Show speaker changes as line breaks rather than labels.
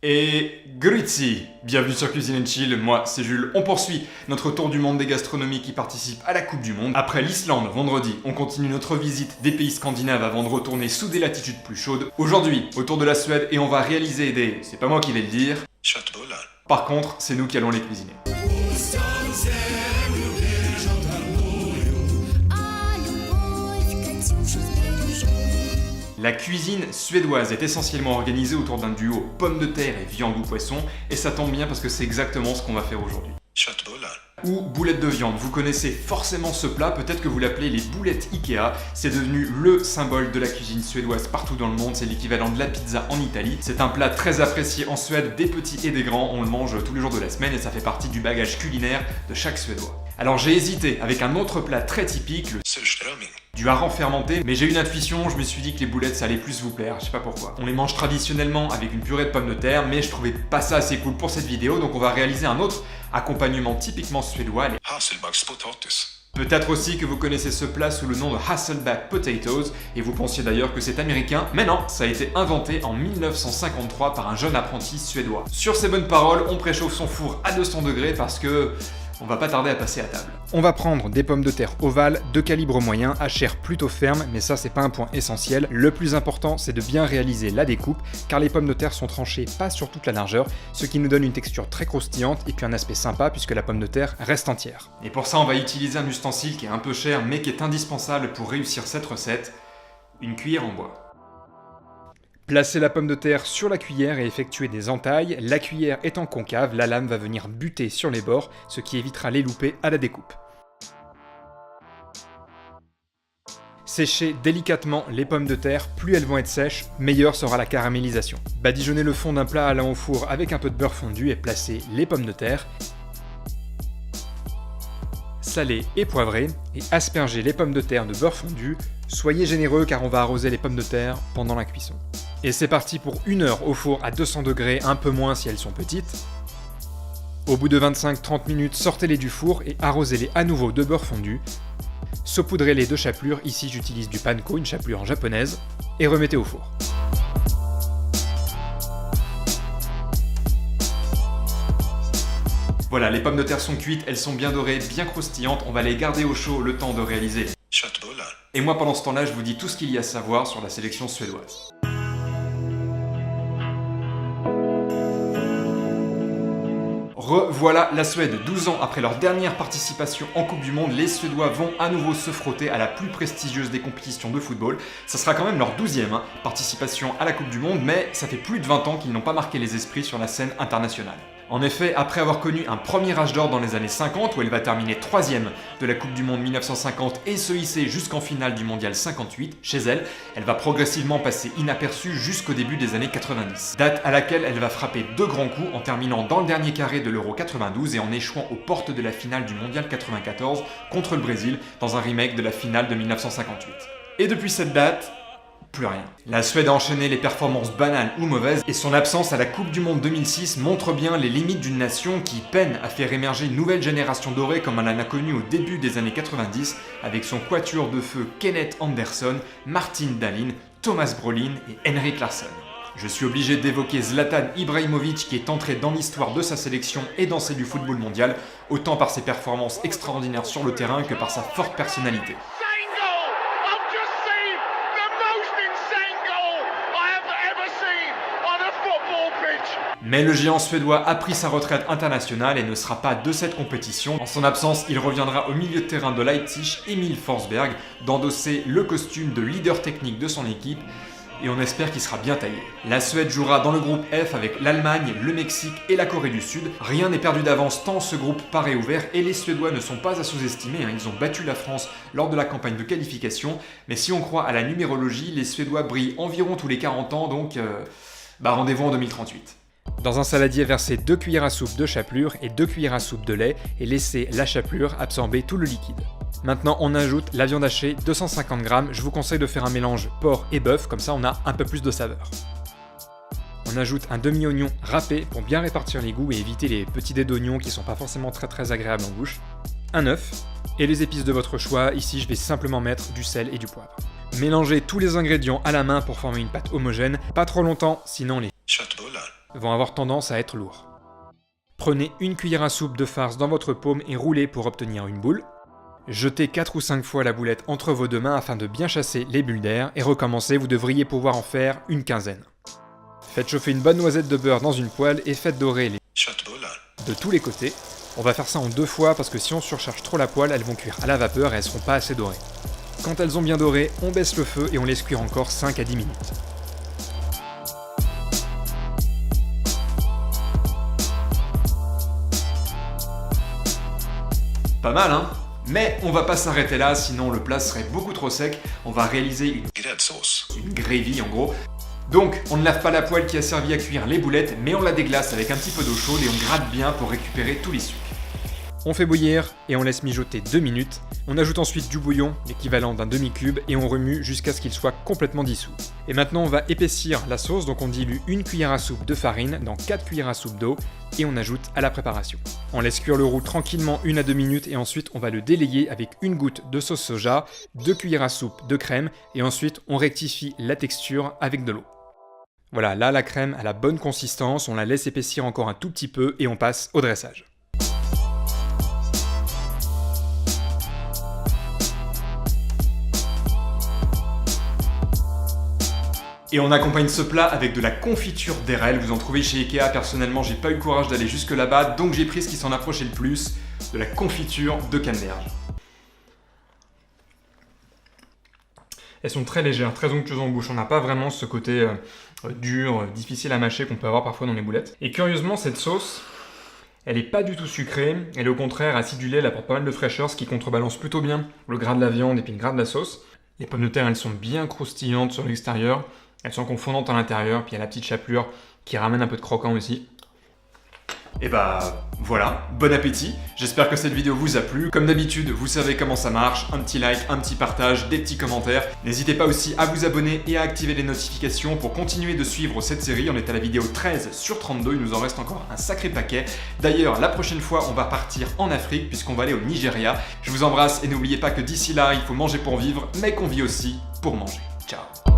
Et grüezi, bienvenue sur Cuisine & Chill, moi c'est Jules. On poursuit notre tour du monde des gastronomies qui participent à la Coupe du Monde. Après l'Islande vendredi, on continue notre visite des pays scandinaves avant de retourner sous des latitudes plus chaudes. Aujourd'hui, autour de la Suède, et on va réaliser des... c'est pas moi qui vais le dire. Par contre, c'est nous qui allons les cuisiner. La cuisine suédoise est essentiellement organisée autour d'un duo pommes de terre et viande ou poisson, et ça tombe bien parce que c'est exactement ce qu'on va faire aujourd'hui. Ou boulettes de viande, vous connaissez forcément ce plat, peut-être que vous l'appelez les boulettes Ikea, c'est devenu le symbole de la cuisine suédoise partout dans le monde, c'est l'équivalent de la pizza en Italie. C'est un plat très apprécié en Suède, des petits et des grands, on le mange tous les jours de la semaine et ça fait partie du bagage culinaire de chaque Suédois. Alors j'ai hésité avec un autre plat très typique, le du hareng fermenté, mais j'ai une intuition, je me suis dit que les boulettes ça allait plus vous plaire, je sais pas pourquoi. On les mange traditionnellement avec une purée de pommes de terre, mais je trouvais pas ça assez cool pour cette vidéo, donc on va réaliser un autre accompagnement typiquement suédois, les Hasselbackspotatis. Peut-être aussi que vous connaissez ce plat sous le nom de Hasselback Potatoes, et vous pensiez d'ailleurs que c'est américain, mais non, ça a été inventé en 1953 par un jeune apprenti suédois. Sur ces bonnes paroles, on préchauffe son four à 200 degrés parce que... on va pas tarder à passer à table. On va prendre des pommes de terre ovales de calibre moyen à chair plutôt ferme, mais ça c'est pas un point essentiel. Le plus important c'est de bien réaliser la découpe, car les pommes de terre sont tranchées pas sur toute la largeur, ce qui nous donne une texture très croustillante et puis un aspect sympa puisque la pomme de terre reste entière. Et pour ça on va utiliser un ustensile qui est un peu cher mais qui est indispensable pour réussir cette recette, une cuillère en bois. Placez la pomme de terre sur la cuillère et effectuez des entailles. La cuillère étant concave, la lame va venir buter sur les bords, ce qui évitera les loupés à la découpe. Séchez délicatement les pommes de terre, plus elles vont être sèches, meilleure sera la caramélisation. Badigeonnez le fond d'un plat allant au four avec un peu de beurre fondu et placez les pommes de terre. Salez et poivrez et aspergez les pommes de terre de beurre fondu. Soyez généreux car on va arroser les pommes de terre pendant la cuisson. Et c'est parti pour 1 heure au four à 200 degrés, un peu moins si elles sont petites. Au bout de 25-30 minutes, sortez-les du four et arrosez-les à nouveau de beurre fondu. Saupoudrez-les de chapelure, ici j'utilise du panko, une chapelure japonaise, et remettez au four. Voilà, les pommes de terre sont cuites, elles sont bien dorées, bien croustillantes, on va les garder au chaud le temps de réaliser. Et moi pendant ce temps-là, je vous dis tout ce qu'il y a à savoir sur la sélection suédoise. Revoilà la Suède. 12 ans après leur dernière participation en Coupe du Monde, les Suédois vont à nouveau se frotter à la plus prestigieuse des compétitions de football. Ça sera quand même leur 12e participation à la Coupe du Monde, mais ça fait plus de 20 ans qu'ils n'ont pas marqué les esprits sur la scène internationale. En effet, après avoir connu un premier âge d'or dans les années 50, où elle va terminer 3e de la Coupe du Monde 1950 et se hisser jusqu'en finale du Mondial 58, chez elle, elle va progressivement passer inaperçue jusqu'au début des années 90. Date à laquelle elle va frapper 2 grands coups en terminant dans le dernier carré de l'Euro 92 et en échouant aux portes de la finale du Mondial 94 contre le Brésil dans un remake de la finale de 1958. Et depuis cette date, plus rien. La Suède a enchaîné les performances banales ou mauvaises et son absence à la Coupe du Monde 2006 montre bien les limites d'une nation qui peine à faire émerger une nouvelle génération dorée comme elle en a connu au début des années 90 avec son quatuor de feu Kenneth Andersson, Martin Dahlin, Thomas Brolin et Henrik Larsson. Je suis obligé d'évoquer Zlatan Ibrahimovic qui est entré dans l'histoire de sa sélection et dans celle du football mondial, autant par ses performances extraordinaires sur le terrain que par sa forte personnalité. Mais le géant suédois a pris sa retraite internationale et ne sera pas de cette compétition. En son absence, il reviendra au milieu de terrain de Leipzig, Emil Forsberg, d'endosser le costume de leader technique de son équipe et on espère qu'il sera bien taillé. La Suède jouera dans le groupe F avec l'Allemagne, le Mexique et la Corée du Sud. Rien n'est perdu d'avance tant ce groupe paraît ouvert et les Suédois ne sont pas à sous-estimer, ils ont battu la France lors de la campagne de qualification, mais si on croit à la numérologie, les Suédois brillent environ tous les 40 ans, donc rendez-vous en 2038. Dans un saladier, versez 2 cuillères à soupe de chapelure et 2 cuillères à soupe de lait et laissez la chapelure absorber tout le liquide. Maintenant on ajoute la viande hachée, 250 g, je vous conseille de faire un mélange porc et bœuf, comme ça on a un peu plus de saveur. On ajoute un demi-oignon râpé pour bien répartir les goûts et éviter les petits dés d'oignons qui sont pas forcément très agréables en bouche. Un œuf et les épices de votre choix, ici je vais simplement mettre du sel et du poivre. Mélangez tous les ingrédients à la main pour former une pâte homogène, pas trop longtemps, sinon les
vont avoir tendance à être lourds. Prenez une cuillère à soupe de farce dans votre paume et roulez pour obtenir une boule. Jetez 4 ou 5 fois la boulette entre vos deux mains afin de bien chasser les bulles d'air et recommencez, vous devriez pouvoir en faire une quinzaine. Faites chauffer une bonne noisette de beurre dans une poêle et faites dorer les de tous les côtés. On va faire ça en 2 fois parce que si on surcharge trop la poêle, elles vont cuire à la vapeur et elles seront pas assez dorées. Quand elles ont bien doré, on baisse le feu et on laisse cuire encore 5 à 10 minutes.
Pas mal, hein? Mais on va pas s'arrêter là, sinon le plat serait beaucoup trop sec. On va réaliser une gravy en gros. Donc, on ne lave pas la poêle qui a servi à cuire les boulettes, mais on la déglace avec un petit peu d'eau chaude et on gratte bien pour récupérer tous les sucs.
On fait bouillir et on laisse mijoter 2 minutes. On ajoute ensuite du bouillon, l'équivalent d'un demi-cube, et on remue jusqu'à ce qu'il soit complètement dissous. Et maintenant on va épaissir la sauce, donc on dilue 1 cuillère à soupe de farine dans 4 cuillères à soupe d'eau, et on ajoute à la préparation. On laisse cuire le roux tranquillement 1 à 2 minutes, et ensuite on va le délayer avec 1 goutte de sauce soja, 2 cuillères à soupe de crème, et ensuite on rectifie la texture avec de l'eau. Voilà, là la crème a la bonne consistance, on la laisse épaissir encore un tout petit peu, et on passe au dressage.
Et on accompagne ce plat avec de la confiture d'érel, vous en trouvez chez Ikea, personnellement j'ai pas eu le courage d'aller jusque là-bas, donc j'ai pris ce qui s'en approchait le plus, de la confiture de canneberge.
Elles sont très légères, très onctueuses en bouche, on n'a pas vraiment ce côté dur, difficile à mâcher qu'on peut avoir parfois dans les boulettes. Et curieusement cette sauce, elle est pas du tout sucrée, elle est au contraire acidulée, elle apporte pas mal de fraîcheur, ce qui contrebalance plutôt bien le gras de la viande et puis le gras de la sauce. Les pommes de terre elles sont bien croustillantes sur l'extérieur, elles sont confondantes à l'intérieur, puis il y a la petite chapelure qui ramène un peu de croquant aussi.
Et bah voilà, bon appétit, j'espère que cette vidéo vous a plu. Comme d'habitude, vous savez comment ça marche, un petit like, un petit partage, des petits commentaires. N'hésitez pas aussi à vous abonner et à activer les notifications pour continuer de suivre cette série. On est à la vidéo 13 sur 32, il nous en reste encore un sacré paquet. D'ailleurs, la prochaine fois, on va partir en Afrique puisqu'on va aller au Nigeria. Je vous embrasse et n'oubliez pas que d'ici là, il faut manger pour vivre, mais qu'on vit aussi pour manger. Ciao.